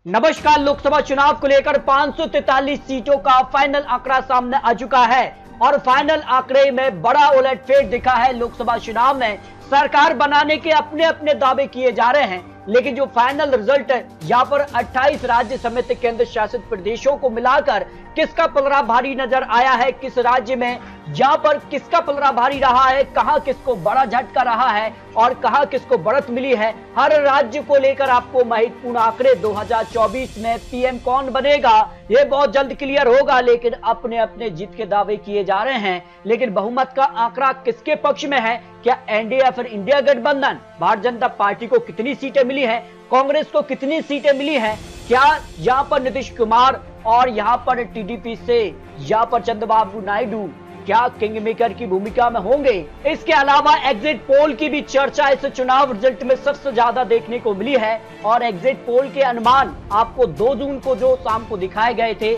नमस्कार। लोकसभा चुनाव को लेकर 543 सीटों का फाइनल आंकड़ा सामने आ चुका है और फाइनल आंकड़े में बड़ा उलटफेर दिखा है। लोकसभा चुनाव में सरकार बनाने के अपने अपने दावे किए जा रहे हैं, लेकिन जो फाइनल रिजल्ट है यहाँ पर 28 राज्य समेत केंद्र शासित प्रदेशों को मिलाकर किसका पलड़ा भारी नजर आया है, किस राज्य में यहाँ पर किसका पलड़ा भारी रहा है, कहां किसको बड़ा झटका रहा है और कहां किसको बढ़त मिली है, हर राज्य को लेकर आपको महत्वपूर्ण आंकड़े 2024 में पीएम कौन बनेगा ये बहुत जल्द क्लियर होगा। लेकिन अपने अपने जीत के दावे किए जा रहे हैं, लेकिन बहुमत का आंकड़ा किसके पक्ष में है? क्या एनडीए या फिर इंडिया गठबंधन? भारतीय जनता पार्टी को कितनी सीटें मिली है, कांग्रेस को कितनी सीटें मिली है? क्या यहाँ पर नीतीश कुमार और यहाँ पर टीडीपी से यहाँ पर चंद्रबाबू नायडू क्या किंग मेकर की भूमिका में होंगे? इसके अलावा एग्जिट पोल की भी चर्चा इस चुनाव रिजल्ट में सबसे ज्यादा देखने को मिली है और एग्जिट पोल के अनुमान आपको 2 जून को जो शाम को दिखाए गए थे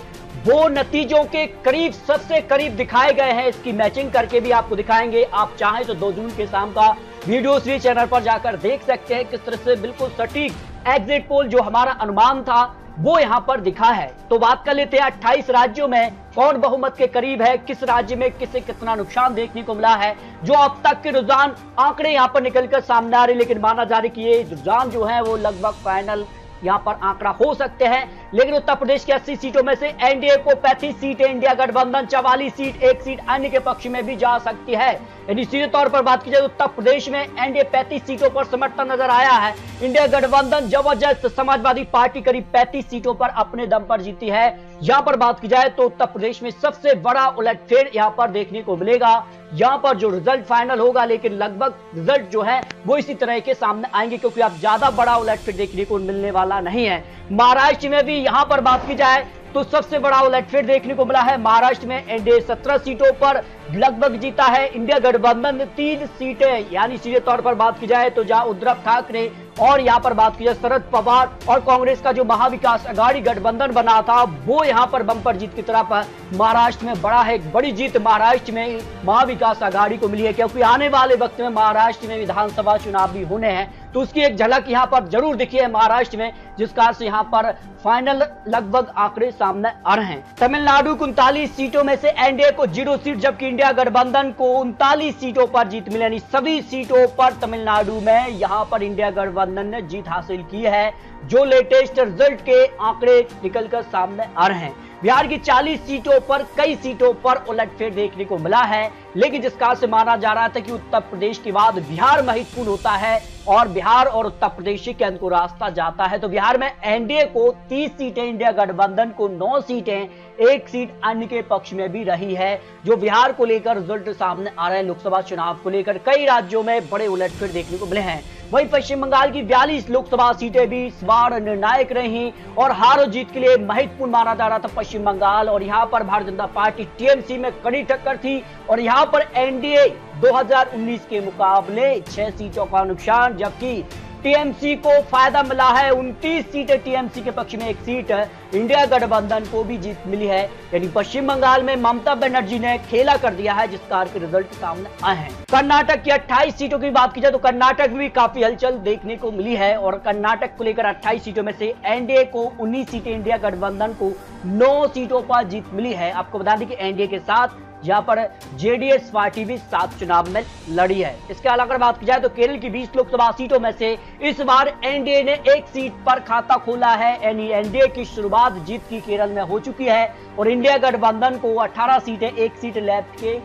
वो नतीजों के करीब सबसे करीब दिखाए गए हैं। इसकी मैचिंग करके भी आपको दिखाएंगे। आप चाहें तो 2 जून के शाम का वीडियो श्री चैनल पर जाकर देख सकते हैं किस तरह से बिल्कुल सटीक एग्जिट पोल जो हमारा अनुमान था वो यहाँ पर दिखा है। तो बात कर लेते हैं 28 राज्यों में कौन बहुमत के करीब है, किस राज्य में किसे कितना नुकसान देखने को मिला है। जो अब तक के रुझान आंकड़े यहाँ पर निकलकर सामने आ रहे, लेकिन माना जा रहा है कि ये रुझान जो है वो लगभग फाइनल यहाँ पर आंकड़ा हो सकते हैं। लेकिन उत्तर प्रदेश की 80 सीटों में से एनडीए को 35 सीटें, इंडिया गठबंधन 44 सीट, 1 सीट अन्य के पक्ष में भी जा सकती है। यदि सीधे तौर पर बात की जाए तो उत्तर प्रदेश में एनडीए 35 सीटों पर समर्थन नजर आया है। इंडिया गठबंधन जबरदस्त समाजवादी पार्टी करीब 35 सीटों पर अपने दम पर जीती है। यहाँ पर बात की जाए तो उत्तर प्रदेश में सबसे बड़ा उलटफेर यहाँ पर देखने को मिलेगा। यहाँ पर जो रिजल्ट फाइनल होगा, लेकिन लगभग रिजल्ट जो है वो इसी तरह के सामने आएंगे, क्योंकि अब ज्यादा बड़ा उलटफेर देखने को मिलने वाला नहीं है। महाराष्ट्र में भी यहाँ पर बात की जाए तो सबसे बड़ा उलटफेर देखने को मिला है। महाराष्ट्र में एनडीए 17 सीटों पर लगभग जीता है, इंडिया गठबंधन 3 सीटें, यानी सीधे तौर पर बात की जाए तो जहां उद्धव ठाकरे और यहाँ पर बात की जाए शरद पवार और कांग्रेस का जो महाविकास आघाड़ी गठबंधन बना था वो यहाँ पर बम्पर जीत की तरफ महाराष्ट्र में बड़ा है। बड़ी जीत महाराष्ट्र में महाविकास आघाड़ी को मिली है, क्योंकि आने वाले वक्त में महाराष्ट्र में विधानसभा चुनाव भी होने हैं, तो उसकी एक झलक यहाँ पर जरूर दिखी है महाराष्ट्र में, जिस कारण से यहाँ पर फाइनल लगभग आंकड़े सामने आ रहे हैं। तमिलनाडु को 39 सीटों में से एनडीए को 0 सीट, जबकि इंडिया गठबंधन को 39 सीटों पर जीत मिली, यानी सभी सीटों पर तमिलनाडु में यहाँ पर इंडिया गठबंधन ने जीत हासिल की है। जो लेटेस्ट रिजल्ट के आंकड़े निकलकर सामने आ रहे हैं, बिहार की 40 सीटों पर कई सीटों पर उलटफेर देखने को मिला है, लेकिन जिस कारण से माना जा रहा था कि उत्तर प्रदेश के बाद बिहार महत्वपूर्ण होता है और बिहार और उत्तर प्रदेश के अंत को रास्ता जाता है। तो बिहार में एनडीए को 30 सीटें, इंडिया गठबंधन को 9 सीटें, 1 सीट अन्य के पक्ष में भी रही है। जो बिहार को लेकर रिजल्ट सामने आ रहे हैं, लोकसभा चुनाव को लेकर कई राज्यों में बड़े उलटफेर देखने को मिले हैं। वहीं पश्चिम बंगाल की 42 लोकसभा सीटें भी इस बार निर्णायक रही और हार और जीत के लिए महत्वपूर्ण माना जा रहा था पश्चिम बंगाल, और यहाँ पर भारतीय जनता पार्टी टीएमसी में कड़ी टक्कर थी और यहाँ पर एनडीए 2019 के मुकाबले 6 सीटों का नुकसान, जबकि टीएमसी को फायदा मिला है। 29 सीटें टीएमसी के पक्ष में, 1 सीट इंडिया गठबंधन को भी जीत मिली है। यानी पश्चिम बंगाल में ममता बनर्जी ने खेला कर दिया है, जिस कार के रिजल्ट सामने आए हैं। कर्नाटक की 28 सीटों की बात की जाए तो कर्नाटक में भी काफी हलचल देखने को मिली है और कर्नाटक को लेकर 28 सीटों में से एनडीए को 19 सीटें, इंडिया गठबंधन को 9 सीटों पर जीत मिली है। आपको बता दें कि एनडीए के साथ यहाँ पर जेडीएस पार्टी भी 7 चुनाव में लड़ी है। इसके अलावा अगर बात की जाए तो केरल की 20 लोकसभा सीटों में से इस बार एनडीए ने 1 सीट पर खाता खोला है, यानी एनडीए की शुरुआत जीत की केरल में हो चुकी है और इंडिया गठबंधन को 18 सीटें, 1 सीट लेफ्ट के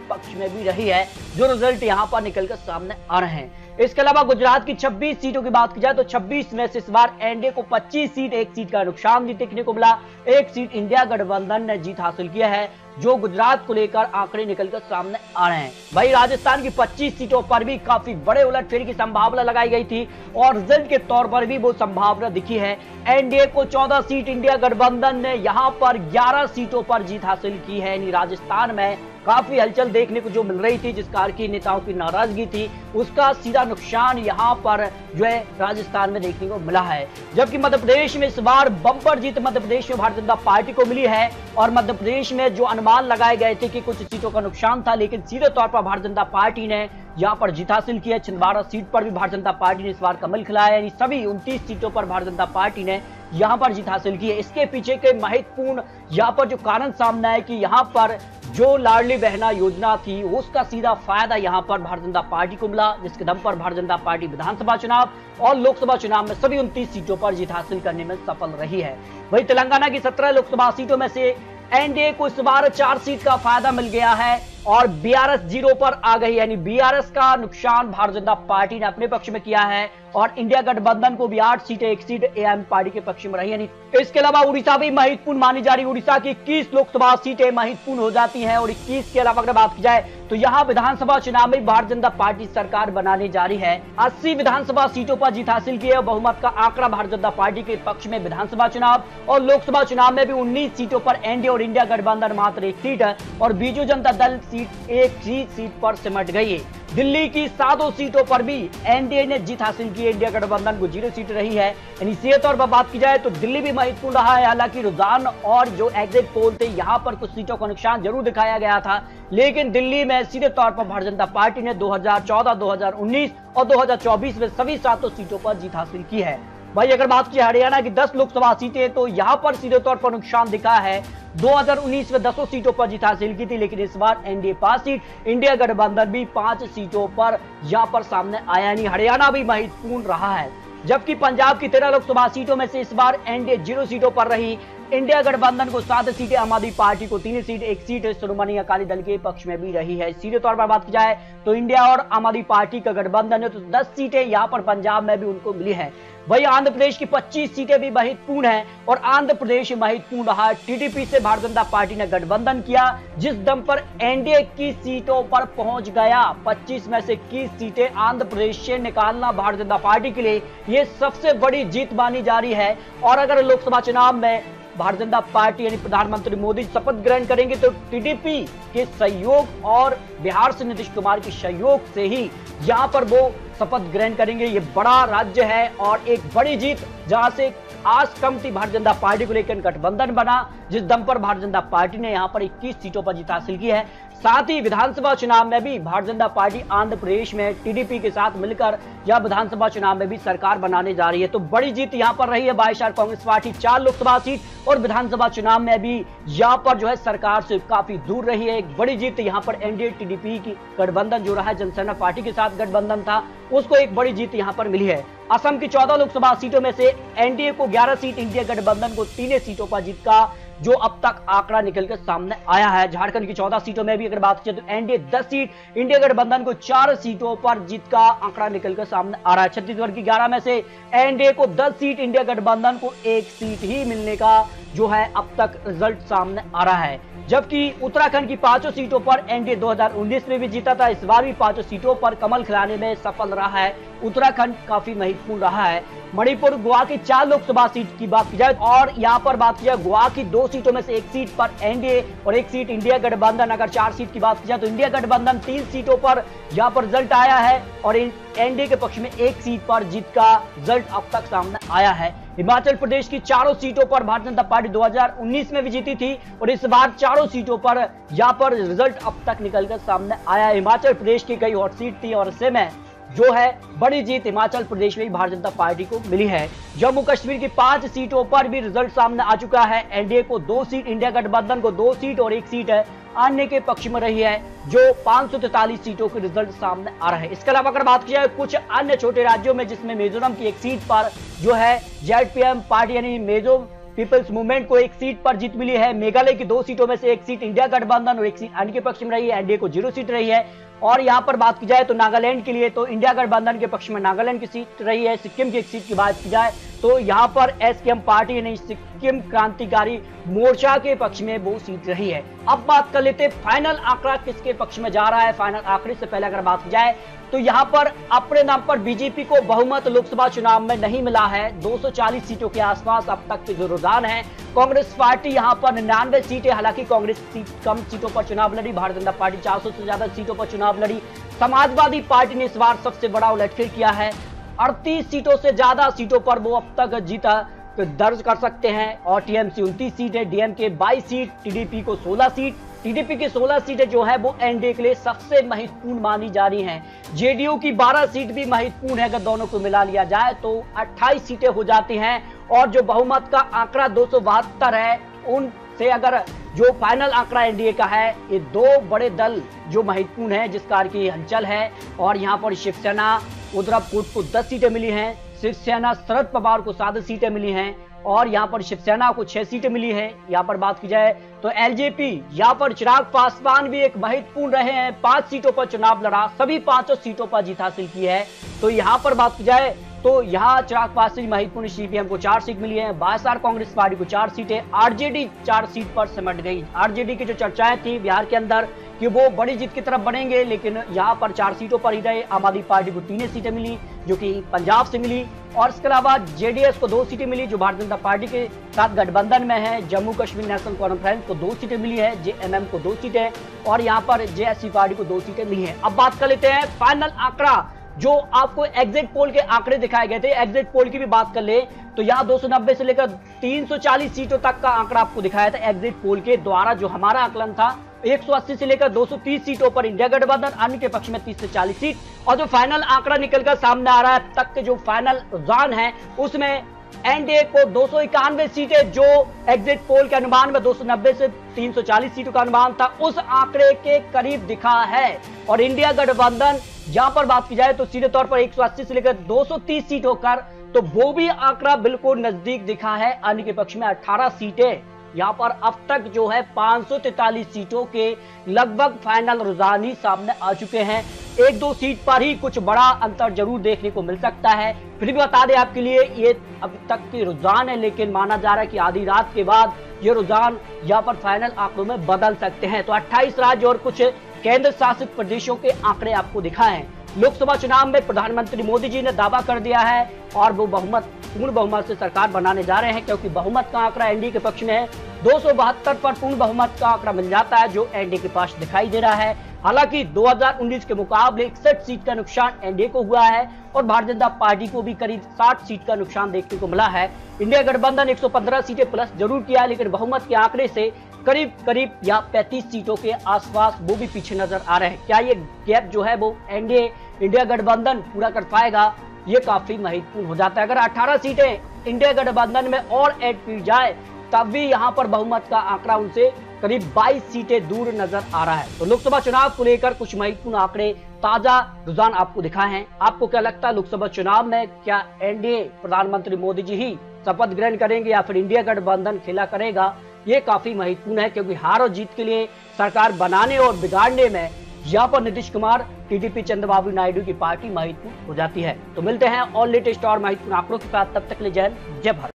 पक्ष में भी रही है। जो रिजल्ट यहाँ पर निकलकर सामने आ रहे हैं। इसके अलावा गुजरात की 26 सीटों की बात की जाए तो 26 में से इस बार एनडीए को 25 सीट, 1 सीट का नुकसान भी देखने को मिला, 1 सीट इंडिया गठबंधन ने जीत हासिल किया है। जो गुजरात को लेकर आंकड़े निकलकर सामने आ रहे हैं। वहीं राजस्थान की 25 सीटों पर भी काफी बड़े उलटफेर की संभावना लगाई गई थी और रिजल्ट के तौर पर भी वो संभावना दिखी है। एनडीए को 14 सीट, इंडिया गठबंधन ने यहां पर 11 सीटों पर जीत हासिल की है, यानी राजस्थान में काफी हलचल देखने को जो मिल रही थी, जिस कार की नेताओं की नाराजगी थी, उसका सीधा नुकसान यहां पर जो है राजस्थान में देखने को मिला है। जबकि मध्य प्रदेश में इस बार बम्पर जीत मध्य प्रदेश में भारतीय जनता पार्टी को मिली है और मध्य प्रदेश में जो अनुमान लगाए गए थे कि कुछ सीटों का नुकसान था, लेकिन सीधे तौर पर भारतीय जनता पार्टी ने यहां पर जीत हासिल की है। छिंदवाड़ा सीट पर भी भारतीय जनता पार्टी ने इस बार कमल खिलाया, यानी सभी 29 सीटों पर भारतीय जनता पार्टी ने यहां पर जीत हासिल की है। इसके पीछे के महत्वपूर्ण यहां पर जो कारण सामने आए कि यहां पर जो लाडली बहना योजना थी उसका सीधा फायदा यहां पर भारतीय जनता पार्टी को मिला, जिसके दम पर भारतीय जनता पार्टी विधानसभा चुनाव और लोकसभा चुनाव में सभी 29 सीटों पर जीत हासिल करने में सफल रही है। वहीं तेलंगाना की 17 लोकसभा सीटों में से एनडीए को इस बार 4 सीट का फायदा मिल गया है और बीआरएस 0 पर आ गई, यानी बीआरएस का नुकसान भारतीय जनता पार्टी ने अपने पक्ष में किया है और इंडिया गठबंधन को भी 8 सीटें, 1 सीट एआईएम पार्टी के पक्ष में रही। यानी इसके अलावा उड़ीसा भी महत्वपूर्ण मानी जा रही, उड़ीसा की 21 लोकसभा सीटें महत्वपूर्ण हो जाती हैं और 21 के अलावा अगर बात की जाए तो यहाँ विधानसभा चुनाव में भारतीय जनता पार्टी सरकार बनाने जा रही है। 80 विधानसभा सीटों पर जीत हासिल की है, बहुमत का आंकड़ा भारतीय जनता पार्टी के पक्ष में विधानसभा चुनाव और लोकसभा चुनाव में भी 19 सीटों पर एनडीए और इंडिया गठबंधन मात्र 1 सीट है और बीजू जनता दल सीट 1 सीट पर सिमट गई है। दिल्ली की 7 सीटों पर भी एनडीए ने जीत हासिल की है, इंडिया गठबंधन को 0 सीट रही है। यानी सीधे तौर पर बात की जाए तो दिल्ली भी महत्वपूर्ण रहा है, हालांकि रुझान और जो एग्जिट पोल थे यहां पर कुछ सीटों का नुकसान जरूर दिखाया गया था, लेकिन दिल्ली में सीधे तौर पर भारतीय जनता पार्टी ने 2014, 2019 और 2024 में सभी 7 सीटों पर जीत हासिल की है। भाई अगर बात की हरियाणा की 10 लोकसभा सीटें तो यहां पर सीधे तौर पर नुकसान दिखा है। 2019 में 10 सीटों पर जीत हासिल की थी, लेकिन इस बार एनडीए 5 सीट, इंडिया गठबंधन भी 5 सीटों पर यहां पर सामने आया, यानी हरियाणा भी महत्वपूर्ण रहा है। जबकि पंजाब की 13 लोकसभा सीटों में से इस बार एनडीए 0 सीटों पर रही, इंडिया गठबंधन को 7 सीटें, आम आदमी पार्टी को 3 सीट, 1 सीट श्रोमणी अकाली दल के पक्ष में भी रही है। सीधे तौर पर बात की जाए तो इंडिया और आम आदमी पार्टी का गठबंधन है तो 10 सीटें यहां पर पंजाब में भी उनको मिली है। वही आंध्र प्रदेश की 25 सीटें भी महत्वपूर्ण हैं और आंध्र प्रदेश महत्वपूर्ण रहा। टीडीपी से भारतीय जनता पार्टी ने गठबंधन किया, जिस दम पर एनडीए की सीटों पर पहुंच गया। 25 में से 21 सीटें आंध्र प्रदेश से निकालना भारतीय जनता पार्टी के लिए ये सबसे बड़ी जीत मानी जा रही है। और अगर लोकसभा चुनाव में भारतीय जनता पार्टी यानी प्रधानमंत्री मोदी शपथ ग्रहण करेंगे तो टीडीपी के सहयोग और बिहार से नीतीश कुमार के सहयोग से ही यहां पर वो शपथ ग्रहण करेंगे। ये बड़ा राज्य है और एक बड़ी जीत, जहां से आज कम थी भारतीय जनता पार्टी को लेकर गठबंधन बना, जिस दम पर भारतीय जनता पार्टी ने यहां पर 21 सीटों पर जीत हासिल की है। साथ ही विधानसभा चुनाव में भी भारतीय जनता पार्टी आंध्र प्रदेश में टीडीपी के साथ मिलकर या विधानसभा चुनाव में भी सरकार बनाने जा रही है, तो बड़ी जीत यहां पर रही है। बाईसार कांग्रेस पार्टी 4 लोकसभा सीट और विधानसभा चुनाव में भी यहां पर जो है सरकार से काफी दूर रही है। एक बड़ी जीत यहां पर एनडीए टीडीपी की गठबंधन जो रहा है, जनसेना पार्टी के साथ गठबंधन था, उसको एक बड़ी जीत यहां पर मिली है। असम की 14 लोकसभा सीटों में से एनडीए को 11 सीट, इंडिया गठबंधन को 3 सीटों पर जीत का जो अब तक आंकड़ा निकलकर सामने आया है। झारखंड की 14 सीटों में भी अगर बात की तो एनडीए 10 सीट, इंडिया गठबंधन को 4 सीटों पर जीत का आंकड़ा निकलकर सामने आ रहा है। छत्तीसगढ़ की 11 में से एनडीए को 10 सीट, इंडिया गठबंधन को 1 सीट ही मिलने का जो है अब तक रिजल्ट सामने आ रहा है। जबकि उत्तराखंड की 5 सीटों पर एनडीए 2019 में भी जीता था, इस बार भी 5 सीटों पर कमल खिलाने में सफल रहा है। उत्तराखंड काफी महत्वपूर्ण रहा है। मणिपुर, गोवा की 4 लोकसभा सीट की बात की जाए और यहां पर बात की जाए गोवा की 2 सीटों में से 1 सीट पर एनडीए और 1 सीट इंडिया गठबंधन। अगर 4 सीट की बात की जाए तो इंडिया गठबंधन 3 सीटों पर यहां पर रिजल्ट आया है और एनडीए के पक्ष में 1 सीट पर जीत का रिजल्ट अब तक सामने आया है। हिमाचल प्रदेश की 4 सीटों पर भारतीय जनता पार्टी 2019 में भी जीती थी और इस बार 4 सीटों पर यहां पर रिजल्ट अब तक निकलकर सामने आया है। हिमाचल प्रदेश की कई हॉट सीट थी और ऐसे में जो है बड़ी जीत हिमाचल प्रदेश में भी भारतीय जनता पार्टी को मिली है। जम्मू कश्मीर की 5 सीटों पर भी रिजल्ट सामने आ चुका है। एनडीए को 2 सीट, इंडिया गठबंधन को 2 सीट और 1 सीट है अन्य के पक्ष में रही है, जो 543 सीटों के रिजल्ट सामने आ रहे हैं। इसके अलावा अगर बात की जाए कुछ अन्य छोटे राज्यों में, जिसमें मिजोरम की 1 सीट पर जो है जेडपीएम पार्टी यानी मिजो पीपल्स मूवमेंट को 1 सीट पर जीत मिली है। मेघालय की 2 सीटों में से 1 सीट इंडिया गठबंधन और 1 सीट अन्य के पक्ष में रही है। एनडीए को 0 सीट रही है। और यहां पर बात की जाए तो नागालैंड के लिए तो इंडिया गठबंधन के पक्ष में नागालैंड की सीट रही है। सिक्किम की 1 सीट की बात की जाए तो यहां पर एसकेएम पार्टी यानी सिक्किम क्रांतिकारी मोर्चा के पक्ष में वो सीट रही है। अब बात कर लेते फाइनल आंकड़ा किसके पक्ष में जा रहा है। फाइनल आंकड़े से पहले अगर बात की जाए तो यहां पर अपने नाम पर बीजेपी को बहुमत लोकसभा चुनाव में नहीं मिला है। 240 सीटों के आसपास अब तक के जो रुझान है कांग्रेस पार्टी यहां पर 99 सीटें, हालांकि कांग्रेस कम सीटों पर चुनाव लड़ी, भारतीय जनता पार्टी 400 से ज्यादा सीटों पर चुनाव लड़ी। समाजवादी पार्टी ने इस बार सबसे बड़ा उलटफेर किया है, 38 सीटों से ज्यादा सीटों पर वो अब तक जीता दर्ज कर सकते हैं और टीएमसी 29 सीट है, डीएमके 22 सीट, टीडीपी को 16 सीट। टीडीपी की 16 सीटें जो है वो एनडीए के लिए सबसे महत्वपूर्ण मानी जा रही हैं। जेडीयू की 12 सीट भी महत्वपूर्ण है, अगर दोनों को मिला लिया जाए तो 28 सीटें हो जाती हैं। और जो बहुमत का आंकड़ा 272 है, उनसे अगर जो फाइनल आंकड़ा एनडीए का है, ये दो बड़े दल जो महत्वपूर्ण है जिस कार की हलचल है। और यहाँ पर शिवसेना उद्धव कोट को 10 सीटें मिली हैं, शिवसेना शरद पवार को 7 सीटें मिली हैं और यहाँ पर शिवसेना को 6 सीटें मिली हैं। यहाँ पर बात की जाए तो एलजेपी, यहाँ पर चिराग पासवान भी एक महत्वपूर्ण रहे हैं, 5 सीटों पर चुनाव लड़ा, सभी 5 सीटों पर जीत हासिल की है। तो यहाँ पर बात की जाए तो यहाँ चिराग पासवान महत्वपूर्ण, सीपीएम को 4 सीट मिली है, वाईएसआर कांग्रेस पार्टी को 4 सीटें, आरजेडी 4 सीट पर सिमट गई। आरजेडी की जो चर्चाएं थी बिहार के अंदर कि वो बड़ी जीत की तरफ बढ़ेंगे, लेकिन यहाँ पर 4 सीटों पर ही रहे। आम आदमी पार्टी को 3 सीटें मिली जो कि पंजाब से मिली और इसके अलावा जेडीएस को 2 सीटें मिली जो भारतीय जनता पार्टी के साथ गठबंधन में है। जम्मू कश्मीर नेशनल कॉन्फ्रेंस को 2 सीटें मिली है, जेएमएम को 2 सीटें और यहाँ पर जेएससी पार्टी को 2 सीटें मिली है। अब बात कर लेते हैं फाइनल आंकड़ा जो आपको एग्जिट पोल के आंकड़े दिखाए गए थे। एग्जिट पोल की भी बात कर ले तो यहाँ 290 से लेकर 340 सीटों तक का आंकड़ा आपको दिखाया था एग्जिट पोल के द्वारा। जो हमारा आकलन था 180 से लेकर 230 सीटों पर इंडिया गठबंधन, अन्य के पक्ष में 30 से 40 सीट। और जो फाइनल आंकड़ा निकलकर सामने आ रहा है तक के जो फाइनल रुझान है उसमें एनडीए को 291 सीटें, जो एग्जिट पोल के अनुमान में 290 से 340 सीटों का अनुमान था, उस आंकड़े के करीब दिखा है। और इंडिया गठबंधन जहां पर बात की जाए तो सीधे तौर पर 180 से लेकर 230 सीट होकर तो वो भी आंकड़ा बिल्कुल नजदीक दिखा है। अन्य के पक्ष में 18 सीटें। यहाँ पर अब तक जो है 543 सीटों के लगभग फाइनल रुझान ही सामने आ चुके हैं। 1-2 सीट पर ही कुछ बड़ा अंतर जरूर देखने को मिल सकता है। फिर भी बता दें आपके लिए ये अब तक की रुझान है, लेकिन माना जा रहा है कि आधी रात के बाद ये रुझान यहाँ पर फाइनल आंकड़ों में बदल सकते हैं। तो 28 राज्य और कुछ केंद्र शासित प्रदेशों के आंकड़े आपको दिखाए हैं। लोकसभा चुनाव में प्रधानमंत्री मोदी जी ने दावा कर दिया है और वो पूर्ण बहुमत से सरकार बनाने जा रहे हैं, क्योंकि बहुमत का आंकड़ा एनडीए के पक्ष में है। 272 पर पूर्ण बहुमत का आंकड़ा मिल जाता है जो एनडीए के पास दिखाई दे रहा है। हालांकि 2019 के मुकाबले 61 सीट का नुकसान एनडीए को हुआ है और भारतीय जनता पार्टी को भी करीब 60 सीट का नुकसान देखने को मिला है। इंडिया गठबंधन 115 सीटें प्लस जरूर किया है, लेकिन बहुमत के आंकड़े से करीब या 35 सीटों के आसपास वो भी पीछे नजर आ रहे हैं। क्या ये गैप जो है वो एनडीए इंडिया गठबंधन पूरा कर पाएगा, ये काफी महत्वपूर्ण हो जाता है। अगर 18 सीटें इंडिया गठबंधन में और ऐड की जाए तब भी यहाँ पर बहुमत का आंकड़ा उनसे करीब 22 सीटें दूर नजर आ रहा है। तो लोकसभा चुनाव को लेकर कुछ महत्वपूर्ण आंकड़े, ताजा रुझान आपको दिखाए हैं। आपको क्या लगता है लोकसभा चुनाव में क्या एनडीए प्रधानमंत्री मोदी जी ही शपथ ग्रहण करेंगे या फिर इंडिया गठबंधन खेला करेगा? ये काफी महत्वपूर्ण है, क्योंकि हार और जीत के लिए सरकार बनाने और बिगाड़ने में यहाँ पर नीतीश कुमार, टीडीपी, चंद्रबाबू नायडू की पार्टी महत्वपूर्ण हो जाती है। तो मिलते हैं और लेटेस्ट और महत्वपूर्ण आंकड़ों के साथ, तब तक के लिए जय हिंद, जय भारत।